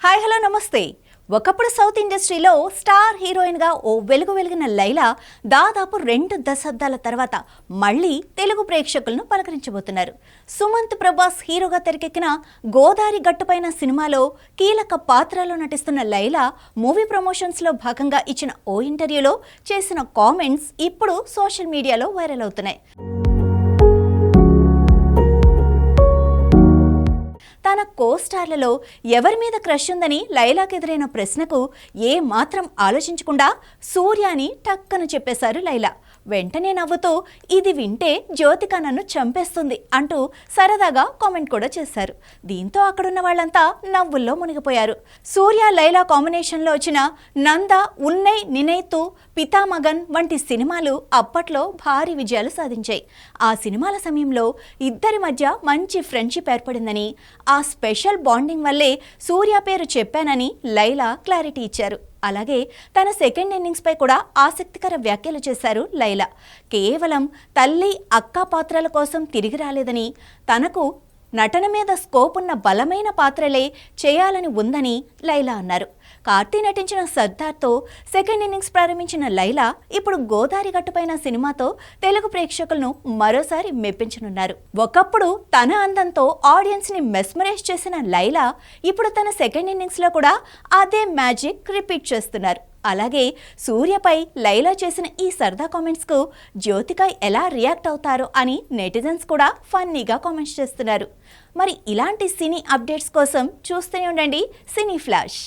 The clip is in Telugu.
హాయ్ హలో నమస్తే. ఒకప్పుడు సౌత్ ఇండస్ట్రీలో స్టార్ హీరోయిన్గా ఓ వెలిగిన లైలా దాదాపు 2 దశాబ్దాల తర్వాత మళ్ళీ తెలుగు ప్రేక్షకులను పలకరించబోతున్నారు. సుమంత్ ప్రభాస్ హీరోగా తెరకెక్కిన గోదారి గట్టుపైన సినిమాలో కీలక పాత్రలో నటిస్తున్న లైలా మూవీ ప్రమోషన్స్లో భాగంగా ఇచ్చిన ఓ ఇంటర్వ్యూలో చేసిన కామెంట్స్ ఇప్పుడు సోషల్ మీడియాలో వైరల్ అవుతున్నాయి. తన కోస్టార్లలో ఎవరి మీద క్రష్ ఉందని లైలాకి ఎదురైన ప్రశ్నకు ఏ మాత్రం ఆలోచించకుండా సూర్యాని టక్కన చెప్పేశారు లైలా. వెంటనే నవ్వుతూ ఇది వింటే జ్యోతిక నన్ను చంపేస్తుంది అంటూ సరదాగా కామెంట్ కూడా చేశారు. దీంతో అక్కడున్న వాళ్ళంతా నవ్వుల్లో మునిగిపోయారు. సూర్య లైలా కాంబినేషన్లో వచ్చిన నంద, ఉన్నై నినైతు, పితామగన్ వంటి సినిమాలు అప్పట్లో భారీ విజయాలు సాధించాయి. ఆ సినిమాల సమయంలో ఇద్దరి మధ్య మంచి ఫ్రెండ్షిప్ ఏర్పడిందని, ఆ స్పెషల్ బాండింగ్ వల్లే సూర్య పేరు చెప్పానని లైలా క్లారిటీ ఇచ్చారు. అలాగే తన సెకండ్ ఇన్నింగ్స్ పై కూడా ఆసక్తికర వ్యాఖ్యలు చేశారు లైలా. కేవలం తల్లి, అక్క పాత్రల కోసం తిరిగి రాలేదని, తనకు నటన మీద స్కోప్ ఉన్న బలమైన పాత్రలే చేయాలని ఉందని లైలా అన్నారు. కార్తీ నటించిన సర్దార్తో సెకండ్ ఇన్నింగ్స్ ప్రారంభించిన లైలా ఇప్పుడు గోదారి గట్టుపైన సినిమాతో తెలుగు ప్రేక్షకులను మరోసారి మెప్పించనున్నారు. ఒకప్పుడు తన అందంతో ఆడియన్స్ ని మెస్మరైజ్ చేసిన లైలా ఇప్పుడు తన సెకండ్ ఇన్నింగ్స్ లో కూడా అదే మ్యాజిక్ రిపీట్ చేస్తున్నారు. అలాగే సూర్యపై లైలా చేసిన ఈ సరదా కామెంట్స్ కు జ్యోతిక ఎలా రియాక్ట్ అవుతారో అని నెటిజన్స్ కూడా ఫన్నీగా కామెంట్స్ చేస్తున్నారు. మరి ఇలాంటి సినీ అప్డేట్స్ కోసం చూస్తూనే ఉండండి సినీ ఫ్లాష్.